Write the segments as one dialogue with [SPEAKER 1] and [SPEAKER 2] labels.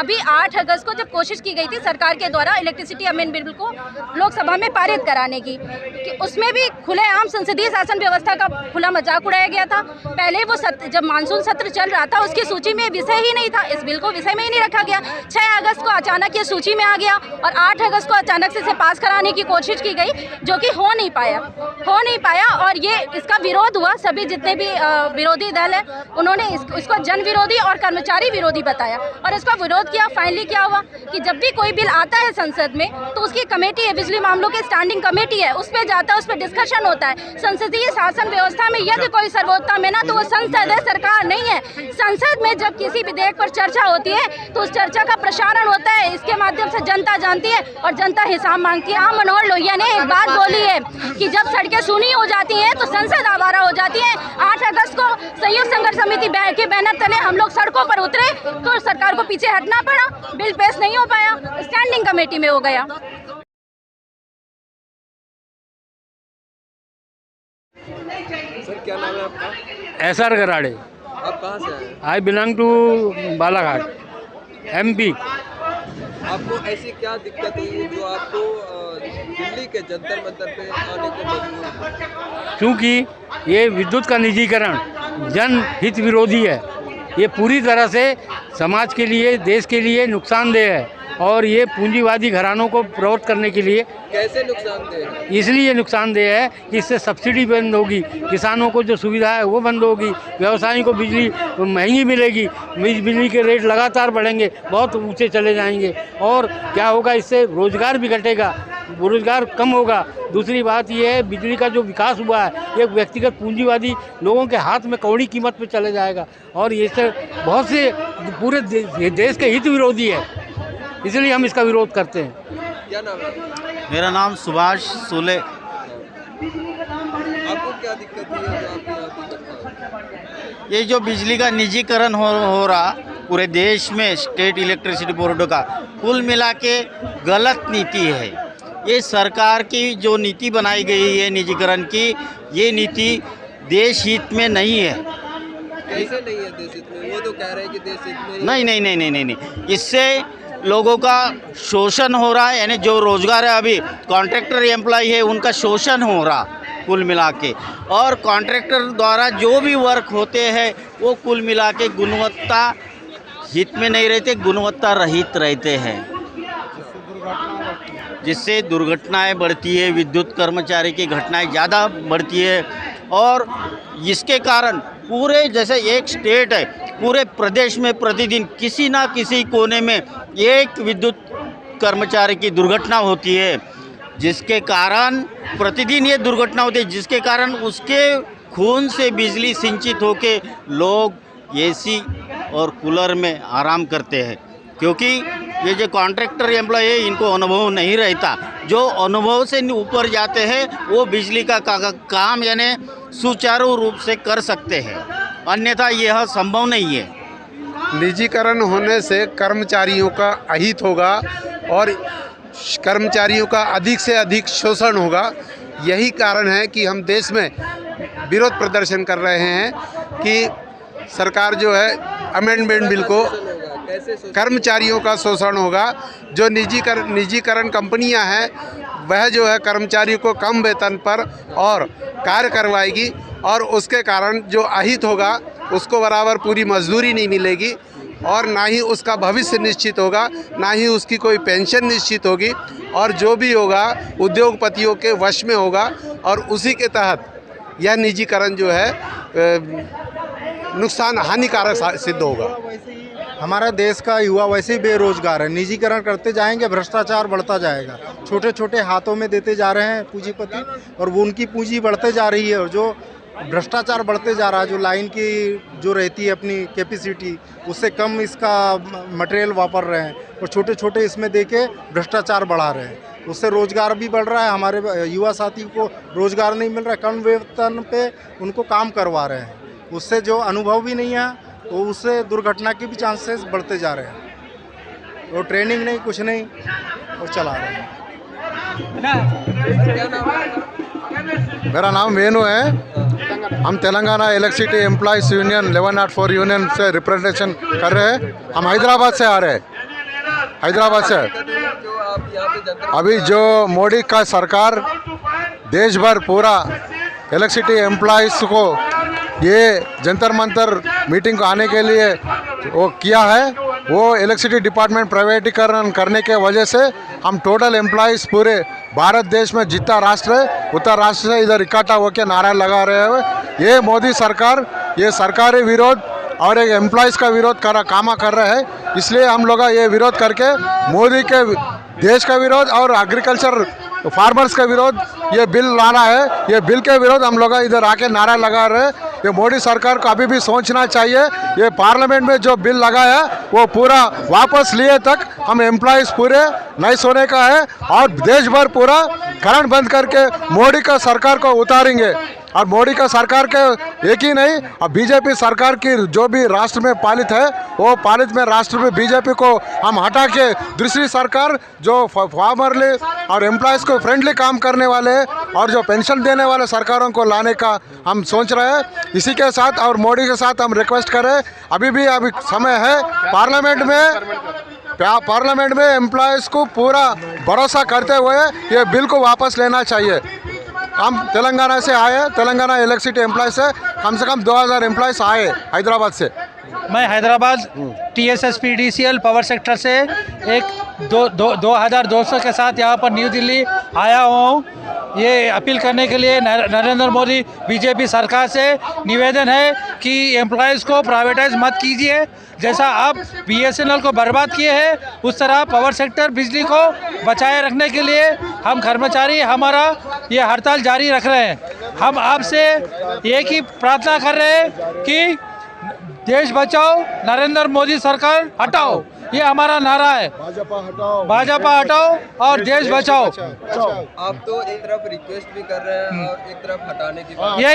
[SPEAKER 1] अभी 8 अगस्त को जब कोशिश की गई थी सरकार के द्वारा इलेक्ट्रिसिटी अमेंडमेंट बिल को लोकसभा में पारित कराने की, कि उसमें भी खुलेआम संसदीय शासन व्यवस्था का खुला मजाक उड़ाया गया था। पहले वो जब मानसून सत्र चल रहा था उसकी सूची में विषय ही नहीं था, इस बिल को विषय में ही नहीं रखा गया। 6 अगस्त को अचानक ये सूची में आ गया और 8 अगस्त को अचानक से इसे पास कराने की कोशिश की गई, जो कि हो नहीं पाया और ये इसका विरोध हुआ। सभी जितने भी विरोधी दल है उन्होंने इसको जन विरोधी और कर्मचारी विरोधी बताया और इसका विरोध किया। फाइनली क्या हुआ कि जब भी कोई बिल आता है संसद में तो उसकी कमेटी है, बिजली मामलों की स्टैंडिंग कमेटी है, उस पर जाता है, उस पर डिस्कशन होता है। संसदीय शासन व्यवस्था में यदि कोई सर्वोत्तम है ना तो वो संसद है, सरकार नहीं है। संसद में जब किसी विधेयक पर चर्चा होती है तो उस चर्चा का प्रसारण होता है, इसके माध्यम से जनता जानती है और जनता हिसाब मांगती है। हाँ, मनोहर लोहिया ने एक बात बोली है कि जब सड़कें सूनी हो जाती हैं तो संसद आवारा हो जाती है। 8 अगस्त को संयुक्त संघर्ष समिति के बैनर तले हम लोग सड़कों पर उतरे तो सरकार को पीछे हटना पड़ा, बिल पेश नहीं हो पाया, स्टैंडिंग कमेटी में हो गया।
[SPEAKER 2] सर क्या नाम है आपका?
[SPEAKER 3] SR गराड़े।
[SPEAKER 2] आप कहाँ से आए?
[SPEAKER 3] I belong to Balaghat, MP।
[SPEAKER 2] आपको ऐसी क्या दिक्कत हुई जो आपको दिल्ली के जंतर मंतर पे आने को मजबूर?
[SPEAKER 3] क्योंकि ये विद्युत का निजीकरण जनहित विरोधी है। ये पूरी तरह से समाज के लिए, देश के लिए नुकसानदेह है और ये पूंजीवादी घरानों को प्रवृत्त करने के लिए।
[SPEAKER 2] कैसे नुकसानदेह है?
[SPEAKER 3] इसलिए नुकसानदेह है कि इससे सब्सिडी बंद होगी, किसानों को जो सुविधा है वो बंद होगी, व्यवसायियों को बिजली महंगी मिलेगी, बिजली के रेट लगातार बढ़ेंगे, बहुत ऊंचे चले जाएंगे और क्या होगा, इससे रोजगार भी घटेगा, रोजगार कम होगा। दूसरी बात यह है, बिजली का जो विकास हुआ है ये व्यक्तिगत पूंजीवादी लोगों के हाथ में कौड़ी कीमत पे चले जाएगा और ये से बहुत से पूरे देश के हित विरोधी है, इसलिए हम इसका विरोध करते हैं।
[SPEAKER 2] क्या नाम है?
[SPEAKER 4] मेरा नाम सुभाष सोले।
[SPEAKER 2] आपको क्या दिक्कत हुई है जो आपको यहाँ पे करना है?
[SPEAKER 4] ये जो बिजली का निजीकरण हो रहा पूरे देश में, स्टेट इलेक्ट्रिसिटी बोर्ड का कुल मिला के गलत नीति है। ये सरकार की जो नीति बनाई गई है निजीकरण की, ये नीति देश हित में नहीं है।
[SPEAKER 2] कैसे नहीं है देश हित में? वो तो कह रहे हैं कि देश हित में ही-
[SPEAKER 4] नहीं। इससे लोगों का शोषण हो रहा है, यानी जो रोजगार है अभी कॉन्ट्रैक्टर एम्प्लॉय है उनका शोषण हो रहा कुल मिला के, और कॉन्ट्रैक्टर द्वारा जो भी वर्क होते हैं वो कुल मिला के गुणवत्ता हित में नहीं रहते, गुणवत्ता रहित रहते हैं, जिससे दुर्घटनाएं बढ़ती है, विद्युत कर्मचारी की घटनाएं ज़्यादा बढ़ती है और इसके कारण पूरे, जैसे एक स्टेट है, पूरे प्रदेश में प्रतिदिन किसी ना किसी कोने में एक विद्युत कर्मचारी की दुर्घटना होती है, जिसके कारण प्रतिदिन ये दुर्घटना होती है, जिसके कारण उसके खून से बिजली सिंचित होके लोग AC और कूलर में आराम करते हैं, क्योंकि ये जो कॉन्ट्रैक्टर एम्प्लॉय है इनको अनुभव नहीं रहता। जो अनुभव से ऊपर जाते हैं वो बिजली का काम यानी सुचारू रूप से कर सकते हैं, अन्यथा यह संभव नहीं है।
[SPEAKER 5] निजीकरण होने से कर्मचारियों का अहित होगा और कर्मचारियों का अधिक से अधिक शोषण होगा। यही कारण है कि हम देश में विरोध प्रदर्शन कर रहे हैं कि सरकार जो है अमेंडमेंट बिल को, कर्मचारियों का शोषण होगा। जो निजीकरण कंपनियां हैं वह जो है कर्मचारियों को कम वेतन पर और कार्य करवाएगी और उसके कारण जो अहित होगा उसको बराबर पूरी मजदूरी नहीं मिलेगी और ना ही उसका भविष्य निश्चित होगा, ना ही उसकी कोई पेंशन निश्चित होगी और जो भी होगा उद्योगपतियों के वश में होगा और उसी के तहत यह निजीकरण जो है नुकसान हानिकारक सिद्ध होगा।
[SPEAKER 6] हमारा देश का युवा वैसे ही बेरोजगार है, निजीकरण करते जाएंगे भ्रष्टाचार बढ़ता जाएगा, छोटे छोटे हाथों में देते जा रहे हैं पूंजीपति और वो उनकी पूंजी बढ़ते जा रही है और जो भ्रष्टाचार बढ़ते जा रहा है, जो लाइन की जो रहती है अपनी कैपेसिटी उससे कम इसका मटेरियल वापर रहे हैं और छोटे छोटे इसमें देके भ्रष्टाचार बढ़ा रहे हैं, उससे रोजगार भी बढ़ रहा है, हमारे युवा साथी को रोजगार नहीं मिल रहा है, कम वेतन पे उनको काम करवा रहे हैं, उससे जो अनुभव भी नहीं है तो उससे दुर्घटना के भी चांसेस बढ़ते जा रहे हैं। वो ट्रेनिंग नहीं, कुछ नहीं और चला रहे हैं।
[SPEAKER 5] मेरा नाम वेणु है। हम Telangana electricity employees union 1104 union से रिप्रेजेंटेशन कर रहे हैं। हम हैदराबाद से आ रहे हैं।
[SPEAKER 7] हैदराबाद से।
[SPEAKER 2] जो आप यहाँ पे जंतर
[SPEAKER 7] अभी जो मोदी का सरकार देश भर पूरा इलेक्ट्रिसिटी एम्प्लॉइज को ये जंतर मंतर मीटिंग को आने के लिए वो किया है, वो इलेक्ट्रिसिटी डिपार्टमेंट प्राइवेटीकरण करने के वजह से हम टोटल एम्प्लॉइज पूरे भारत देश में जितना राष्ट्र है उतना राष्ट्र से इधर इकट्ठा होकर नारा लगा रहे हैं। ये मोदी सरकार ये सरकारी विरोध और एक एम्प्लॉइज़ का विरोध काम कर रहे हैं, इसलिए हम लोग ये विरोध करके मोदी के देश का विरोध और एग्रीकल्चर फार्मर्स का विरोध ये बिल लाना है। ये बिल के विरोध हम लोग इधर आके नारा लगा रहे हैं। ये मोदी सरकार को अभी भी सोचना चाहिए, ये पार्लियामेंट में जो बिल लगा है वो पूरा वापस लिए तक हम एम्प्लॉइज पूरे नहीं सोने का है और देश भर पूरा करंट बंद करके मोदी का सरकार को उतारेंगे। और मोदी का सरकार के एक ही नहीं, अब बीजेपी सरकार की जो भी राष्ट्र में पालित है वो पालित में राष्ट्र में बीजेपी को हम हटा के दूसरी सरकार जो फार्मरली और एम्प्लॉयज़ को फ्रेंडली काम करने वाले और जो पेंशन देने वाले सरकारों को लाने का हम सोच रहे हैं। इसी के साथ और मोदी के साथ हम रिक्वेस्ट करें, अभी समय है पार्लियामेंट में एम्प्लॉयज़ को पूरा भरोसा करते हुए ये बिल को वापस लेना चाहिए। हम तेलंगाना से आए, तेलंगाना इलेक्ट्रिसिटी एम्प्लॉय से कम 2000 एम्प्लॉयज आए हैदराबाद से।
[SPEAKER 8] मैं हैदराबाद TSSPDCL पावर सेक्टर से एक 2200 के साथ यहाँ पर न्यू दिल्ली आया हूँ। ये अपील करने के लिए नरेंद्र मोदी बीजेपी सरकार से निवेदन है कि एम्प्लॉयज़ को प्राइवेटाइज मत कीजिए। जैसा आप BSNL को बर्बाद किए हैं उस तरह पावर सेक्टर बिजली को बचाए रखने के लिए हम कर्मचारी हमारा ये हड़ताल जारी रख रहे हैं। हम आपसे एक ही प्रार्थना कर रहे हैं कि देश बचाओ, नरेंद्र मोदी सरकार हटाओ, ये हमारा नारा है। भाजपा हटाओ और देश बचाओ।
[SPEAKER 2] आप तो एक तरफ रिक्वेस्ट भी कर रहे हैं और एक तरफ हटाने की बात।
[SPEAKER 8] ये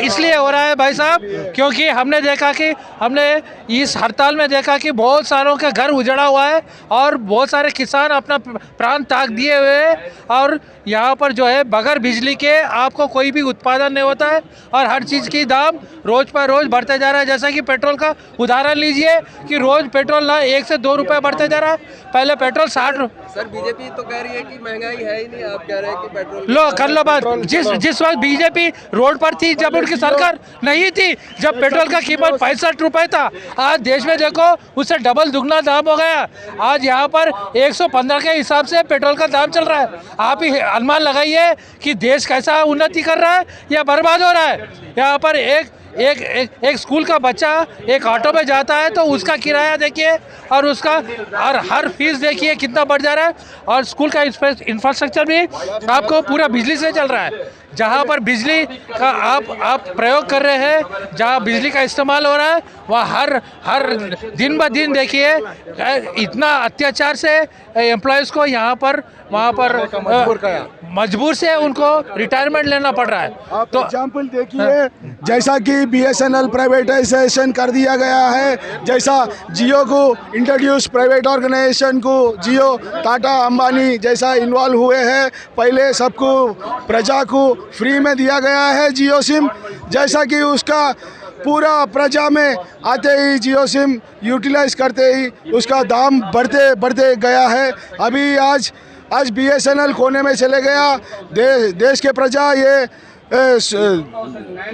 [SPEAKER 8] इसलिए हो रहा है भाई साहब क्योंकि हमने देखा कि हमने इस हड़ताल में देखा कि बहुत सारों के घर उजड़ा हुआ है और बहुत सारे किसान अपना प्राण त्याग दिए हुए हैं और यहाँ पर जो है बगैर बिजली के आपको कोई भी उत्पादन नहीं होता है और हर चीज़ की दाम रोज़ पर रोज़ बढ़ते जा रहा है। जैसा कि पेट्रोल का उदाहरण लीजिए कि रोज़ पेट्रोल ना 1 से 2 रुपये बढ़ते जा रहा है। पहले पेट्रोल 60
[SPEAKER 2] सर बीजेपी तो कह रही है कि महंगाई है ही नहीं, आप कह रहे हैं कि पेट्रोल
[SPEAKER 8] लो कर लो बात। जिस वक्त बीजेपी रोड पर थी, जब उनकी सरकार नहीं थी, जब पेट्रोल का कीमत 65 रुपये था, आज देश में देखो उससे डबल दुगना दाम हो गया। आज यहाँ पर 115 के हिसाब से पेट्रोल का दाम चल रहा है। आप ही अनुमान लगाइए कि देश कैसा उन्नति कर रहा है या बर्बाद हो रहा है। यहाँ पर एक स्कूल का बच्चा एक ऑटो में जाता है तो उसका किराया देखिए और उसका और हर फीस देखिए कितना बढ़ जा रहा है और स्कूल का इंफ्रास्ट्रक्चर भी आपको पूरा बिजली से चल रहा है। जहाँ पर बिजली का आप प्रयोग कर रहे हैं, जहाँ बिजली का इस्तेमाल हो रहा है, वहाँ हर दिन ब दिन देखिए इतना अत्याचार से एम्प्लॉयज़ को यहाँ पर वहाँ पर मजबूर से उनको रिटायरमेंट लेना पड़ रहा है।
[SPEAKER 9] आप तो एग्जाम्पल देखिए, जैसा कि BSNL प्राइवेटाइजेशन कर दिया गया है, जैसा जियो को इंट्रोड्यूस प्राइवेट ऑर्गेनाइजेशन को जियो टाटा अंबानी जैसा इन्वॉल्व हुए हैं। पहले सबको प्रजा को फ्री में दिया गया है जियो सिम, जैसा कि उसका पूरा प्रजा में आते ही जियो सिम यूटिलाइज करते ही उसका दाम बढ़ते गया है। अभी आज BSNL कोने में चले गया। देश के प्रजा ये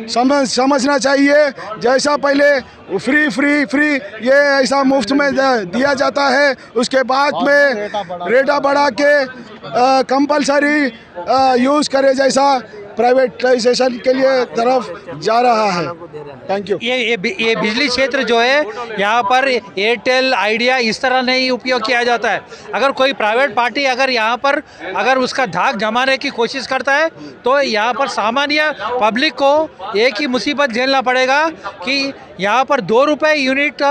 [SPEAKER 9] समझना चाहिए, जैसा पहले फ्री ये ऐसा मुफ्त में दिया जाता है, उसके बाद में रेटा बढ़ा के कंपलसरी यूज़ करे जैसा प्राइवेटाइजेशन के लिए तरफ जा रहा है। Thank you.
[SPEAKER 8] ये बिजली क्षेत्र जो है यहाँ पर एयरटेल आइडिया इस तरह नहीं उपयोग किया जाता है। अगर कोई प्राइवेट पार्टी अगर यहाँ पर अगर उसका धाक जमाने की कोशिश करता है तो यहाँ पर सामान्य पब्लिक को एक ही मुसीबत झेलना पड़ेगा कि यहाँ पर 2 रुपये यूनिट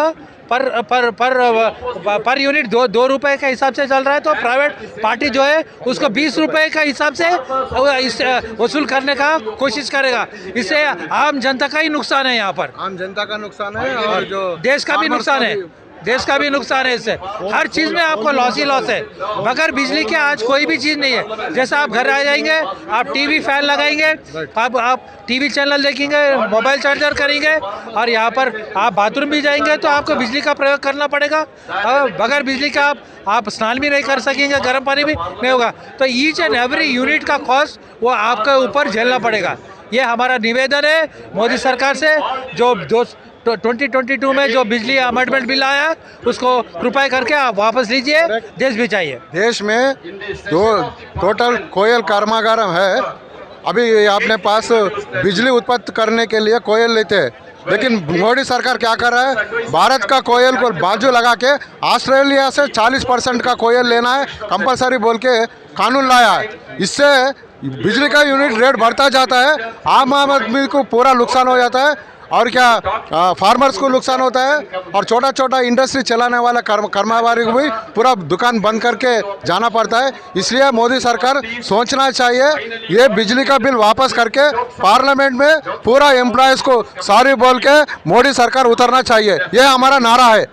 [SPEAKER 8] पर यूनिट 2 रुपये के हिसाब से चल रहा है, तो प्राइवेट पार्टी जो है उसको 20 रुपये के हिसाब से वसूल करने का कोशिश करेगा। इससे आम जनता का ही नुकसान है, यहाँ पर
[SPEAKER 7] आम जनता का नुकसान है और जो
[SPEAKER 8] देश का भी नुकसान है। देश का भी नुकसान है इससे। हर चीज़ में आपको लॉस ही लॉस है। बगैर बिजली के आज कोई भी चीज़ नहीं है। जैसा आप घर आ जाएंगे, आप टीवी फैन लगाएंगे, आप टीवी चैनल देखेंगे, मोबाइल चार्जर करेंगे, और यहाँ पर आप बाथरूम भी जाएंगे तो आपको बिजली का प्रयोग करना पड़ेगा। बगैर बिजली का आप स्नान भी नहीं कर सकेंगे, गर्म पानी भी नहीं होगा। तो ईच एंड एवरी यूनिट का कॉस्ट वो आपके ऊपर झेलना पड़ेगा। ये हमारा निवेदन है मोदी सरकार से, जो 2022 में जो बिजली अमेंडमेंट बिल आया उसको कृपया करके आप वापस लीजिए, देश भी चाहिए।
[SPEAKER 7] देश में जो टोटल कोयल कर्मागार है, अभी अपने पास बिजली उत्पन्न करने के लिए कोयल लेते हैं, लेकिन मोदी सरकार क्या कर रहा है, भारत का कोयल को बाजू लगा के ऑस्ट्रेलिया से 40% का कोयल लेना है कंपलसरी बोल के कानून लाया है। इससे बिजली का यूनिट रेट बढ़ता जाता है, आम आदमी को पूरा नुकसान हो जाता है, और क्या फार्मर्स को नुकसान होता है, और छोटा छोटा इंडस्ट्री चलाने वाला कर्मचारी को भी पूरा दुकान बंद करके जाना पड़ता है। इसलिए मोदी सरकार सोचना चाहिए, ये बिजली का बिल वापस करके पार्लियामेंट में पूरा एम्प्लॉयज़ को सॉरी बोल के मोदी सरकार उतरना चाहिए। ये हमारा नारा है।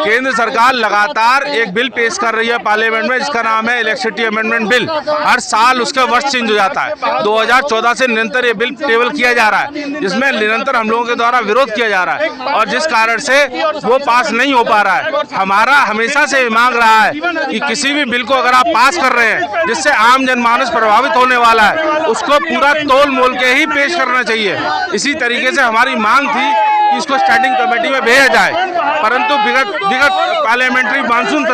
[SPEAKER 10] केंद्र सरकार लगातार एक बिल पेश कर रही है पार्लियामेंट में, जिसका नाम है इलेक्ट्रिसिटी अमेंडमेंट बिल। हर साल उसका वर्ष चेंज हो जाता है। 2014 से निरंतर ये बिल टेबल किया जा रहा है, जिसमें निरंतर हम लोगों के द्वारा विरोध किया जा रहा है, और जिस कारण से वो पास नहीं हो पा रहा है। हमारा हमेशा से मांग रहा है कि किसी भी बिल को अगर आप पास कर रहे हैं जिससे आम जनमानस प्रभावित होने वाला है, उसको पूरा तोल मोल के ही पेश करना चाहिए। इसी तरीके से हमारी मांग थी कि इसको स्टैंडिंग कमेटी में भेजा जाए, परंतु विगत पार्लियामेंट्री मानसून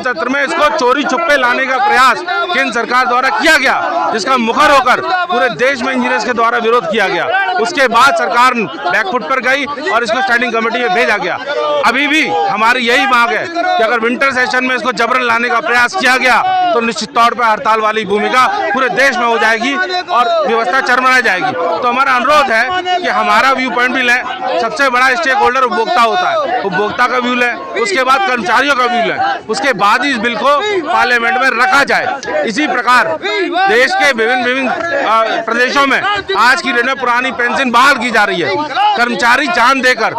[SPEAKER 10] सत्र में इसको चोरी छुपे लाने का प्रयास केंद्र सरकार द्वारा किया गया, जिसका मुखर होकर पूरे देश में इंजीनियर्स के द्वारा विरोध किया गया। उसके बाद सरकार बैकफुट पर गई और इसको स्टैंडिंग कमेटी में भेजा गया। अभी भी हमारी यही मांग है कि अगर विंटर सेशन में इसको जबरन लाने का प्रयास किया गया तो निश्चित तौर पर हड़ताल वाली भूमिका पूरे देश में हो जाएगी और व्यवस्था चरमरा जाएगी। तो हमारा अनुरोध है कि हमारा व्यू पॉइंट भी लें। सबसे बड़ा स्टेक होल्डर उपभोक्ता होता है, उपभोक्ता का व्यू लें, उसके बाद कर्मचारियों का व्यू लें, उसके बाद ही इस बिल को पार्लियामेंट में रखा जाए। इसी प्रकार देश के विभिन्न प्रदेशों में आज की डेट में पुरानी पेंशन बहाल की जा रही है। कर्मचारी जान देकर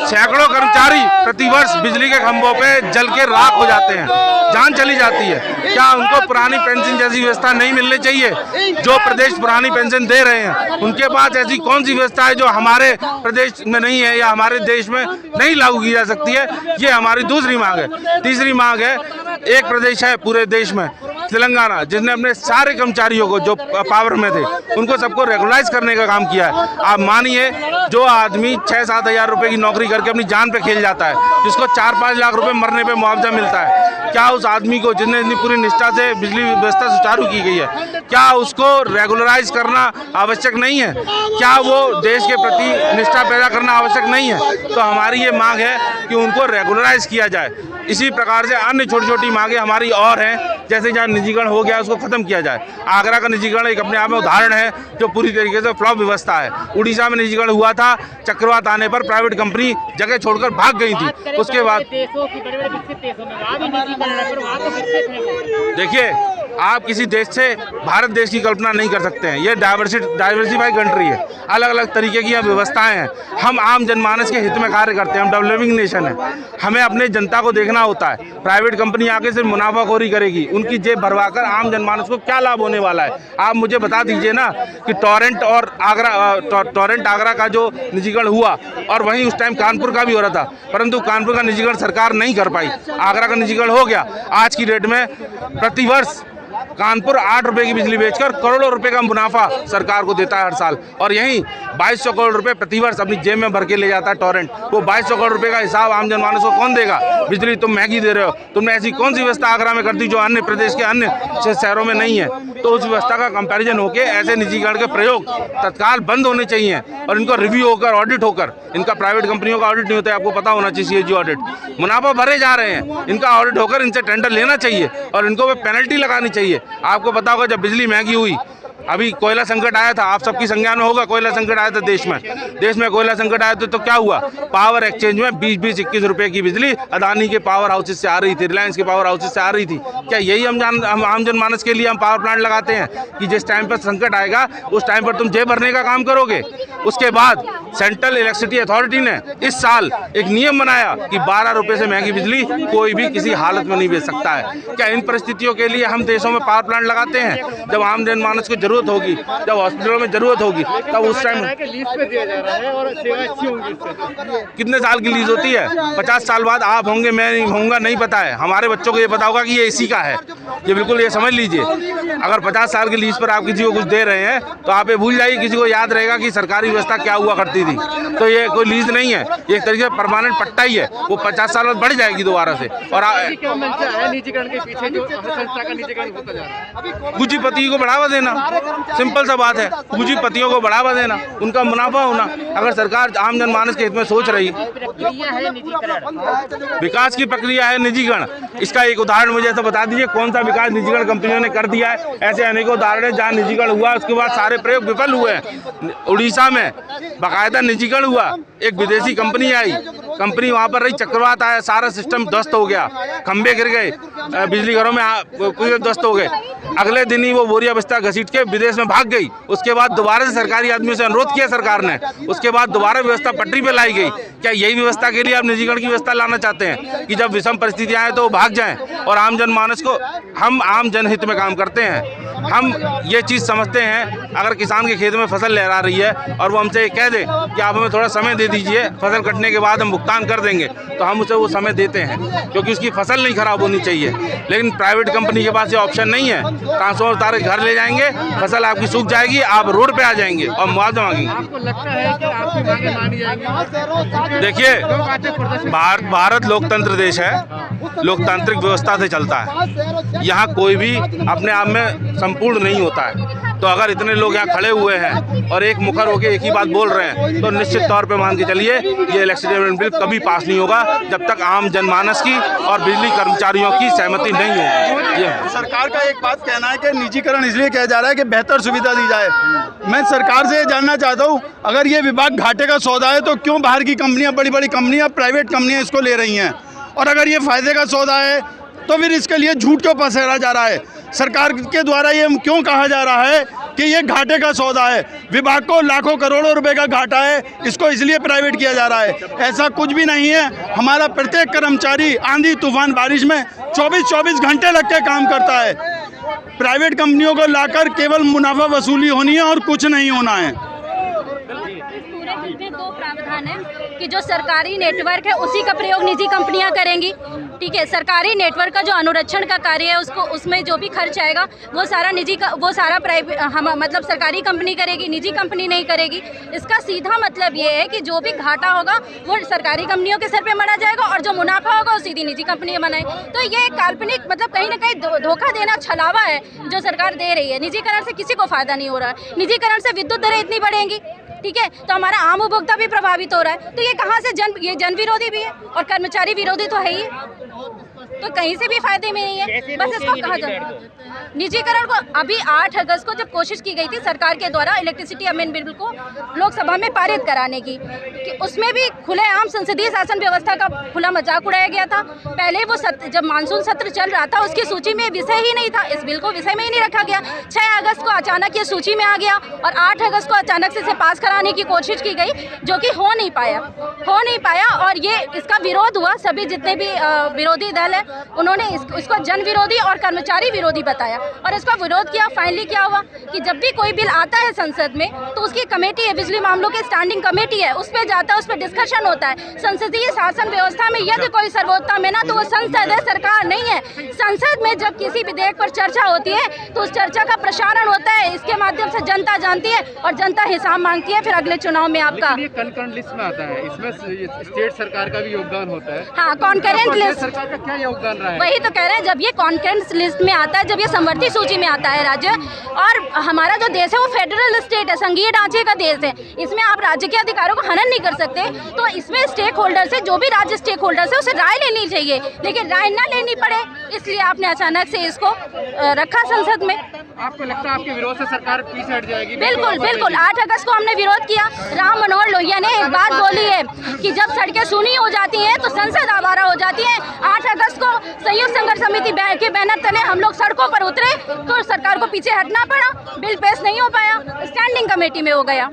[SPEAKER 10] सैकड़ों कर्मचारी प्रतिवर्ष बिजली के खंभों पे जल के राख हो जाते हैं, जान चली जाती है। क्या उनको पुरानी पेंशन जैसी व्यवस्था नहीं मिलनी चाहिए? जो प्रदेश पुरानी पेंशन दे रहे हैं उनके पास ऐसी कौन सी व्यवस्था है जो हमारे प्रदेश में नहीं है या हमारे देश में नहीं लागू की जा सकती है? ये हमारी दूसरी मांग है। तीसरी मांग है, एक प्रदेश है पूरे देश में तेलंगाना, जिसने अपने सारे कर्मचारियों को जो पावर में थे उनको सबको रेगुलराइज करने का काम किया है। आप मानिए, जो आदमी 6-7 हज़ार रुपए की नौकरी करके अपनी जान पे खेल जाता है, जिसको 4-5 लाख रुपए मरने पे मुआवजा मिलता है, क्या उस आदमी को, जिसने इतनी पूरी निष्ठा से बिजली व्यवस्था सुचारू की गई है, क्या उसको रेगुलराइज करना आवश्यक नहीं है? क्या वो देश के प्रति निष्ठा पैदा करना आवश्यक नहीं है? तो हमारी ये मांग है कि उनको रेगुलराइज किया जाए। इसी प्रकार से अन्य छोटी छोटी मांगे हमारी और हैं, जैसे जहाँ निजीकरण हो गया उसको खत्म किया जाए। आगरा का निजीकरण एक अपने आप में उदाहरण है जो पूरी तरीके से फ्लॉप व्यवस्था है। उड़ीसा में निजीकरण हुआ था, चक्रवात आने पर प्राइवेट कंपनी जगह छोड़कर भाग गई थी। उसके बाद देखिए, आप किसी देश से भारत देश की कल्पना नहीं कर सकते हैं। ये डाइवर्सिफाई कंट्री है, अलग अलग तरीके की व्यवस्थाएं हैं। हम आम जनमानस के हित में कार्य करते हैं, हम डेवलपिंग नेशन है, हमें अपने जनता को देखना होता है। प्राइवेट कंपनी आके सिर्फ मुनाफाखोरी करेगी, उनकी जेब भरवाकर आम जनमानस को क्या लाभ होने वाला है? आप मुझे बता दीजिए ना कि टोरेंट आगरा का जो निजीकरण हुआ, और वहीं उस टाइम कानपुर का भी हो रहा था, परंतु कानपुर का निजीकरण सरकार नहीं कर पाई, आगरा का निजीकरण हो गया। आज की डेट में प्रतिवर्ष कानपुर 8 रुपए की बिजली बेचकर करोड़ों रुपए का मुनाफा सरकार को देता है हर साल, और यहीं 2200 करोड़ रुपए प्रतिवर्ष अपनी जेब में भर के ले जाता है टोरेंट। वो 2200 करोड़ रुपए का हिसाब आम जनमानस को कौन देगा? बिजली तुम महंगी दे रहे हो, तुमने ऐसी कौन सी व्यवस्था आगरा में कर दी जो अन्य प्रदेश के अन्य शहरों में नहीं है? तो उस व्यवस्था का कंपैरिजन होकर ऐसे निजीकरण के प्रयोग तत्काल बंद होने चाहिए, और इनको रिव्यू होकर, ऑडिट होकर, इनका प्राइवेट कंपनियों का ऑडिट नहीं होता है, आपको पता होना चाहिए। CAG ऑडिट, मुनाफा भरे जा रहे हैं, इनका ऑडिट होकर इनसे टेंडर लेना चाहिए और इनको पेनल्टी लगानी चाहिए। आपको पता होगा, जब बिजली महंगी हुई अभी कोयला संकट आया था, आप सबकी संज्ञान में होगा, कोयला संकट आया था देश में कोयला संकट आया था तो क्या हुआ, पावर एक्सचेंज में 20-21 रुपए की बिजली अदानी के पावर हाउसेज से आ रही थी, रिलायंस के पावर हाउसेज से आ रही थी। क्या यही हम आम जनमानस के लिए हम पावर प्लांट लगाते हैं कि जिस टाइम पर संकट आएगा उस टाइम पर तुम जेब भरने का काम करोगे? उसके बाद सेंट्रल इलेक्ट्रिसिटी अथॉरिटी ने इस साल एक नियम बनाया कि 12 रुपए से महंगी बिजली कोई भी किसी हालत में नहीं बेच सकता है। क्या इन परिस्थितियों के लिए हम देशों में पावर प्लांट लगाते हैं? जब आम जनमानस को जरूरत होगी, जब हॉस्पिटलों में जरूरत होगी, तब उस टाइम कितने साल की लीज होती है? 50 साल बाद आप होंगे, मैं नहीं होऊंगा, नहीं पता है। हमारे बच्चों को ये पता होगा कि ये इसी का है, ये बिल्कुल ये समझ लीजिए। अगर 50 साल की लीज पर आप किसी को कुछ दे रहे हैं तो आप ये भूल जाइए, किसी को याद रहेगा कि सरकारी व्यवस्था क्या हुआ करती थी। तो ये कोई लीज नहीं है, ये एक तरीके से परमानेंट पट्टा ही है, वो 50 साल बाद बढ़ जाएगी दोबारा से। और
[SPEAKER 2] निजीकरण के पीछे जो संस्था का निजीकरण होता जा रहा है,
[SPEAKER 10] पूंजीपति को बढ़ावा देना, सिंपल सा बात है, पूंजीपतियों को बढ़ावा देना, उनका मुनाफा होना। अगर सरकार आम जनमानस के हित में सोच रही, विकास की प्रक्रिया है निजीकरण, इसका एक उदाहरण मुझे तो बता दीजिए, कौन सा विकास निजीकरण कंपनियों ने कर दिया है? ऐसे अनेकों उदाहरण है जहाँ निजीकरण हुआ, उसके बाद सारे प्रयोग विफल हुए हैं। उड़ीसा में बाकायदा निजीकरण हुआ, एक विदेशी कंपनी आई, कंपनी वहाँ पर रही, चक्रवात आया, सारा सिस्टम ध्वस्त हो गया, खंभे गिर गए, बिजली घरों में ध्वस्त हो गए। अगले दिन ही वो बोरिया बिस्तर घसीट के विदेश में भाग गई। उसके बाद दोबारा से सरकारी आदमियों से अनुरोध किया सरकार ने, उसके बाद दोबारा व्यवस्था पटरी पे लाई गई। क्या यही व्यवस्था के लिए आप निजीकरण की व्यवस्था लाना चाहते हैं कि जब विषम परिस्थितियां आए तो वो भाग जाएं? और आम जनमानस को, हम आम जनहित में काम करते हैं, हम ये चीज़ समझते हैं, अगर किसान के खेत में फसल लहरा रही है और वो हमसे कह दे कि आप हमें थोड़ा समय दे दीजिए, फसल कटने के बाद हम भुगतान कर देंगे, तो हम उसे वो समय देते हैं, क्योंकि उसकी फसल नहीं खराब होनी चाहिए। लेकिन प्राइवेट कंपनी के पास ये ऑप्शन नहीं है, ट्रांसफॉर्मर उतार घर ले जाएंगे, फसल आपकी सूख जाएगी, आप रोड पे आ जाएंगे और मुआवजा मांगेंगे।
[SPEAKER 2] आपको लगता है कि आपकी मांगे मानी जाएंगी?
[SPEAKER 10] देखिए, भारत लोकतंत्र देश है, लोकतांत्रिक व्यवस्था से चलता है। यहाँ कोई भी अपने आप में संपूर्ण नहीं होता है। तो अगर इतने लोग यहाँ खड़े हुए हैं और एक मुखर होकर एक ही बात बोल रहे हैं, तो निश्चित तौर पे मान के चलिए ये इलेक्ट्रिसिटी अमेंडमेंट बिल कभी पास नहीं होगा जब तक आम जनमानस की और बिजली कर्मचारियों की सहमति नहीं होगी। ये
[SPEAKER 11] सरकार का एक बात कहना है कि निजीकरण इसलिए किया जा रहा है कि बेहतर सुविधा दी जाए। मैं सरकार से जानना चाहता हूँ, अगर ये विभाग घाटे का सौदा है तो क्यों बाहर की कंपनियाँ, बड़ी बड़ी कंपनियाँ, प्राइवेट कंपनियाँ इसको ले रही हैं? और अगर ये फायदे का सौदा है तो फिर इसके लिए झूठ क्यों पसेरा जा रहा है? सरकार के द्वारा ये क्यों कहा जा रहा है कि ये घाटे का सौदा है? विभाग को लाखों करोड़ों रुपए का घाटा है, इसको इसलिए प्राइवेट किया जा रहा है। ऐसा कुछ भी नहीं है। हमारा प्रत्येक कर्मचारी आंधी तूफान बारिश में 24-24 घंटे लग के काम करता है। प्राइवेट कंपनियों को लाकर केवल मुनाफा वसूली होनी है और कुछ नहीं होना है।
[SPEAKER 1] में दो प्रावधान है कि जो सरकारी नेटवर्क है उसी का प्रयोग निजी कंपनियां करेंगी। ठीक है, सरकारी नेटवर्क का जो अनुरक्षण का कार्य है उसको, उसमें जो भी खर्च आएगा वो सारा निजी का, वो सारा प्राइवेट, हम मतलब सरकारी कंपनी करेगी, निजी कंपनी नहीं करेगी। इसका सीधा मतलब ये है कि जो भी घाटा होगा वो सरकारी कंपनियों के सर पे मरा जाएगा और जो मुनाफा होगा वो सीधी निजी कंपनी बनाए। तो ये एक काल्पनिक, मतलब कहीं ना कहीं धोखा देना, छलावा है जो सरकार दे रही है। निजीकरण से किसी को फायदा नहीं हो रहा है। निजीकरण से विद्युत दरें इतनी बढ़ेंगी, ठीक है, तो हमारा आम उपभोक्ता भी प्रभावित हो रहा है। तो ये कहाँ से ये जन विरोधी भी है और कर्मचारी विरोधी तो है ही, तो कहीं से भी फायदे में नहीं है। बस इसको कहा जाए निजीकरण को। अभी 8 अगस्त को जब कोशिश की गई थी सरकार के द्वारा इलेक्ट्रिसिटी अमेंडमेंट बिल को लोकसभा में पारित कराने की, कि उसमें भी खुलेआम संसदीय शासन व्यवस्था का खुला मजाक उड़ाया गया था। पहले वो जब मानसून सत्र चल रहा था उसकी सूची में विषय ही नहीं था, इस बिल को विषय में ही नहीं रखा गया। 6 अगस्त को अचानक ये सूची में आ गया और 8 अगस्त को अचानक से इसे पास कराने की कोशिश की गई, जो कि हो नहीं पाया। और ये इसका विरोध हुआ, सभी जितने भी विरोधी दल है उन्होंने इसको जन विरोधी और कर्मचारी विरोधी बताया और इसका विरोध किया। फाइनली क्या हुआ कि जब भी कोई बिल आता है संसद में तो उसकी कमेटी है, बिजली मामलों की स्टैंडिंग कमेटी है, उस पर जाता है, उस पर डिस्कशन होता है। संसदीय शासन व्यवस्था में यदि कोई सर्वोत्तम है ना तो वो संसद है, सरकार नहीं है। संसद में जब किसी विधेयक पर चर्चा होती है तो उस चर्चा का प्रसारण होता है, इसके माध्यम से जनता जानती है और जनता हिसाब मांगती है फिर अगले चुनाव में आपका।
[SPEAKER 2] ये कॉन्करेंट लिस्ट में आता है, इसमें स्टेट सरकार का भी योगदान होता है।
[SPEAKER 1] हाँ, कॉन्करेंट लिस्ट
[SPEAKER 2] सरकार का क्या योगदान रहा है?
[SPEAKER 1] वही तो कह रहे हैं, जब ये कॉन्करेंस लिस्ट में आता है, जब ये समवर्ती सूची में आता है राज्य, और हमारा जो देश है वो फेडरल स्टेट है, संघीय ढांचे का देश है, इसमें आप राज्य के अधिकारों को हनन नहीं कर सकते। तो इसमें स्टेक होल्डर से, जो भी राज्य स्टेक होल्डर है, उसे राय लेनी चाहिए, लेकिन राय ना लेनी पड़े, इसलिए आपने अचानक से इसको रखा संसद में।
[SPEAKER 2] आपको लगता है आपके विरोध से सरकार पीछे हट जाएगी?
[SPEAKER 1] बिल्कुल बिल्कुल। 8 अगस्त को हमने विरोध किया। राम मनोहर लोहिया ने एक बात बोली है कि जब सड़कें सूनी हो जाती हैं तो संसद आवारा हो जाती है। 8 अगस्त को संयुक्त संघर्ष समिति के बैनर तले हम लोग सड़कों पर उतरे तो सरकार को पीछे हटना पड़ा, बिल पेश नहीं हो पाया, स्टैंडिंग कमेटी में हो गया।